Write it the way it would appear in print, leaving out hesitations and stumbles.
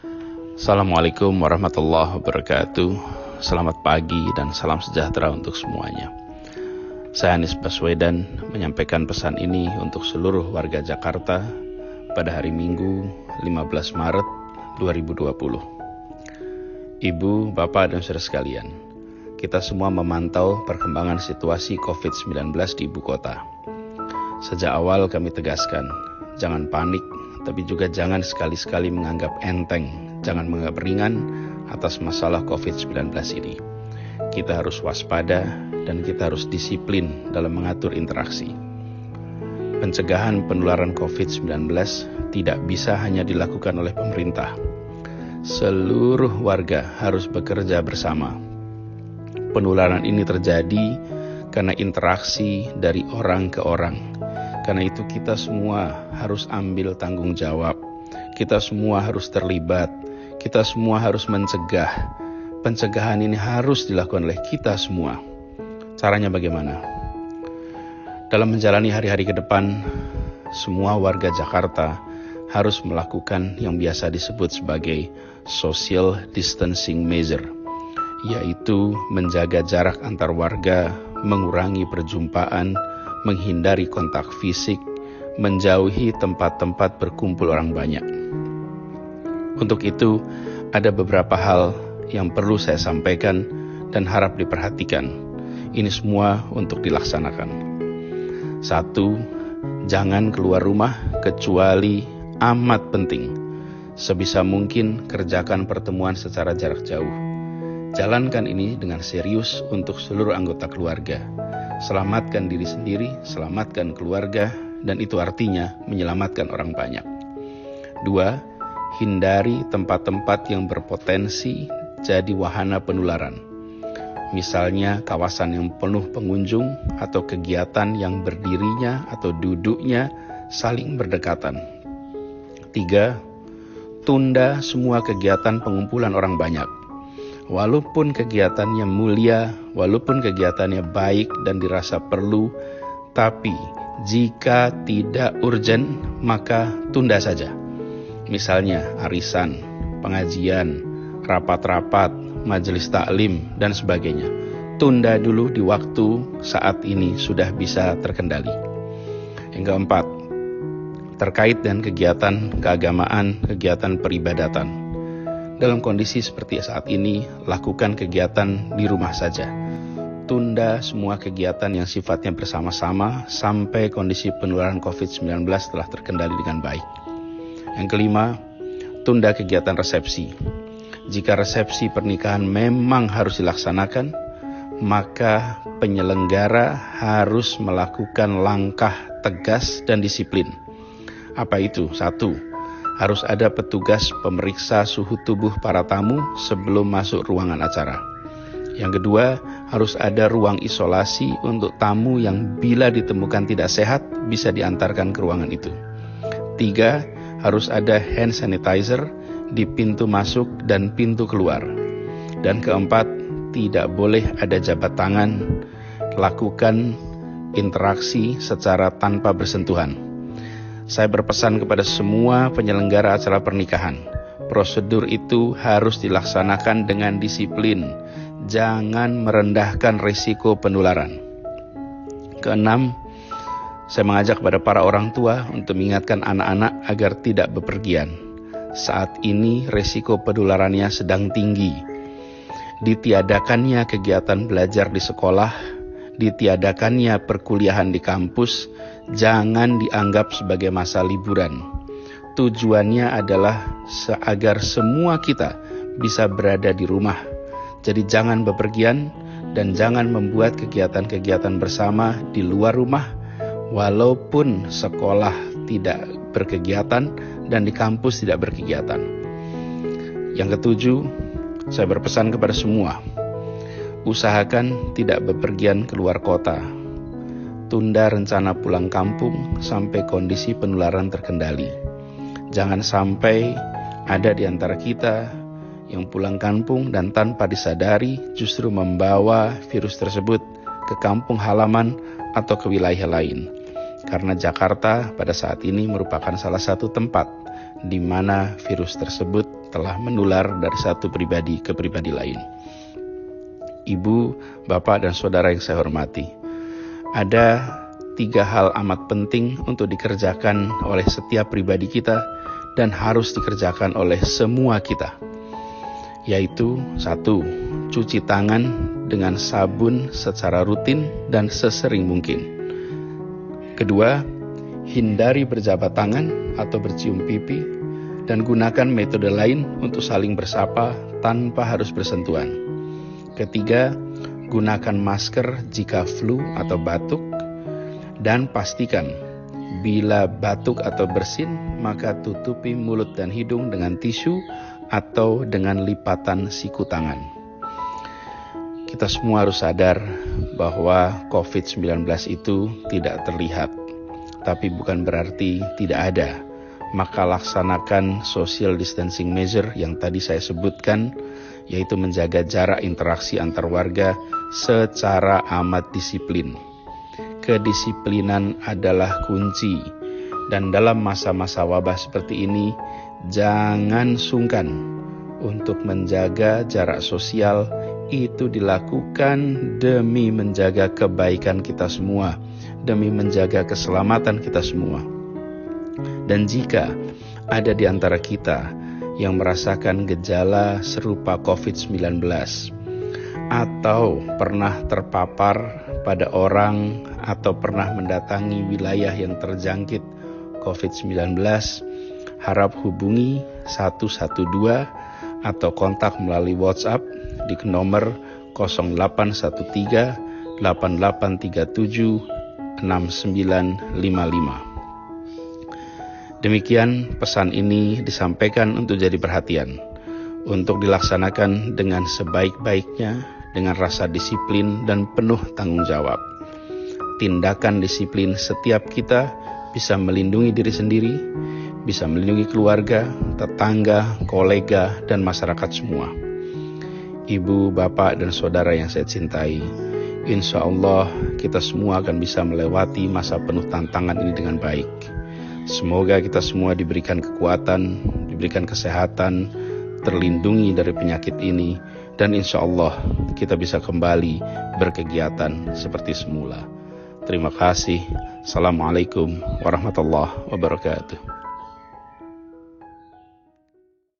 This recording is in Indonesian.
Assalamualaikum warahmatullahi wabarakatuh. Selamat pagi dan salam sejahtera untuk semuanya. Saya Anies Baswedan menyampaikan pesan ini untuk seluruh warga Jakarta pada hari Minggu 15 Maret 2020. Ibu, Bapak, dan saudara sekalian, kita semua memantau perkembangan situasi COVID-19 di ibu kota. Sejak awal kami tegaskan, jangan panik, tapi juga jangan sekali-sekali menganggap enteng, jangan menganggap ringan atas masalah COVID-19 ini. Kita harus waspada dan kita harus disiplin dalam mengatur interaksi. Pencegahan penularan COVID-19 tidak bisa hanya dilakukan oleh pemerintah. Seluruh warga harus bekerja bersama. Penularan ini terjadi karena interaksi dari orang ke orang. Karena itu kita semua harus ambil tanggung jawab. Kita semua harus terlibat. Kita semua harus mencegah. Pencegahan ini harus dilakukan oleh kita semua. Caranya bagaimana? Dalam menjalani hari-hari ke depan, semua warga Jakarta harus melakukan yang biasa disebut sebagai social distancing measure, yaitu menjaga jarak antar warga, mengurangi perjumpaan, menghindari kontak fisik, menjauhi tempat-tempat berkumpul orang banyak. Untuk itu, ada beberapa hal yang perlu saya sampaikan dan harap diperhatikan. Ini semua untuk dilaksanakan. 1. Jangan keluar rumah kecuali amat penting. Sebisa mungkin kerjakan pertemuan secara jarak jauh. Jalankan ini dengan serius untuk seluruh anggota keluarga. Selamatkan diri sendiri, selamatkan keluarga, dan itu artinya menyelamatkan orang banyak. 2. Hindari tempat-tempat yang berpotensi jadi wahana penularan. Misalnya kawasan yang penuh pengunjung atau kegiatan yang berdirinya atau duduknya saling berdekatan. 3. Tunda semua kegiatan pengumpulan orang banyak. Walaupun kegiatannya mulia, walaupun kegiatannya baik dan dirasa perlu, tapi jika tidak urgent, maka tunda saja. Misalnya arisan, pengajian, rapat-rapat, majelis taklim, dan sebagainya. Tunda dulu di waktu saat ini sudah bisa terkendali. Yang keempat, terkait dengan kegiatan keagamaan, kegiatan peribadatan. Dalam kondisi seperti saat ini, lakukan kegiatan di rumah saja. Tunda semua kegiatan yang sifatnya bersama-sama sampai kondisi penularan COVID-19 telah terkendali dengan baik. Yang kelima, tunda kegiatan resepsi. Jika resepsi pernikahan memang harus dilaksanakan, maka penyelenggara harus melakukan langkah tegas dan disiplin. Apa itu? 1. Harus ada petugas pemeriksa suhu tubuh para tamu sebelum masuk ruangan acara. Yang kedua, harus ada ruang isolasi untuk tamu yang bila ditemukan tidak sehat bisa diantarkan ke ruangan itu. 3. Harus ada hand sanitizer di pintu masuk dan pintu keluar. Dan keempat, tidak boleh ada jabat tangan. Lakukan interaksi secara tanpa bersentuhan. Saya berpesan kepada semua penyelenggara acara pernikahan, prosedur itu harus dilaksanakan dengan disiplin. Jangan merendahkan risiko penularan. Keenam, saya mengajak kepada para orang tua untuk mengingatkan anak-anak agar tidak bepergian. Saat ini risiko penularannya sedang tinggi. Ditiadakannya kegiatan belajar di sekolah, ditiadakannya perkuliahan di kampus, jangan dianggap sebagai masa liburan. Tujuannya adalah agar semua kita bisa berada di rumah. Jadi jangan bepergian dan jangan membuat kegiatan-kegiatan bersama di luar rumah, walaupun sekolah tidak berkegiatan dan di kampus tidak berkegiatan. Yang ketujuh, saya berpesan kepada semua, usahakan tidak bepergian keluar kota. Tunda rencana pulang kampung sampai kondisi penularan terkendali. Jangan sampai ada di antara kita yang pulang kampung dan tanpa disadari justru membawa virus tersebut ke kampung halaman atau ke wilayah lain. Karena Jakarta pada saat ini merupakan salah satu tempat di mana virus tersebut telah menular dari satu pribadi ke pribadi lain. Ibu, bapak, dan saudara yang saya hormati, ada 3 hal amat penting untuk dikerjakan oleh setiap pribadi kita dan harus dikerjakan oleh semua kita, yaitu 1. Cuci tangan dengan sabun secara rutin dan sesering mungkin. 2. Hindari berjabat tangan atau bercium pipi dan gunakan metode lain untuk saling bersapa tanpa harus bersentuhan. 3. Gunakan masker jika flu atau batuk dan pastikan bila batuk atau bersin maka tutupi mulut dan hidung dengan tisu atau dengan lipatan siku tangan. Kita semua harus sadar bahwa COVID-19 itu tidak terlihat, tapi bukan berarti tidak ada. Maka laksanakan social distancing measure yang tadi saya sebutkan, yaitu menjaga jarak interaksi antar warga secara amat disiplin. Kedisiplinan adalah kunci, dan dalam masa-masa wabah seperti ini, jangan sungkan untuk menjaga jarak sosial. Itu dilakukan demi menjaga kebaikan kita semua, demi menjaga keselamatan kita semua. Dan jika ada di antara kita yang merasakan gejala serupa COVID-19 atau pernah terpapar pada orang atau pernah mendatangi wilayah yang terjangkit COVID-19, harap hubungi 112 atau kontak melalui WhatsApp di nomor 0813 8837 6955. Demikian pesan ini disampaikan untuk jadi perhatian, untuk dilaksanakan dengan sebaik-baiknya, dengan rasa disiplin dan penuh tanggung jawab. Tindakan disiplin setiap kita bisa melindungi diri sendiri, bisa melindungi keluarga, tetangga, kolega, dan masyarakat semua. Ibu, bapak, dan saudara yang saya cintai, insya Allah kita semua akan bisa melewati masa penuh tantangan ini dengan baik. Semoga kita semua diberikan kekuatan, diberikan kesehatan, terlindungi dari penyakit ini, dan insya Allah kita bisa kembali berkegiatan seperti semula. Terima kasih. Assalamualaikum warahmatullahi wabarakatuh.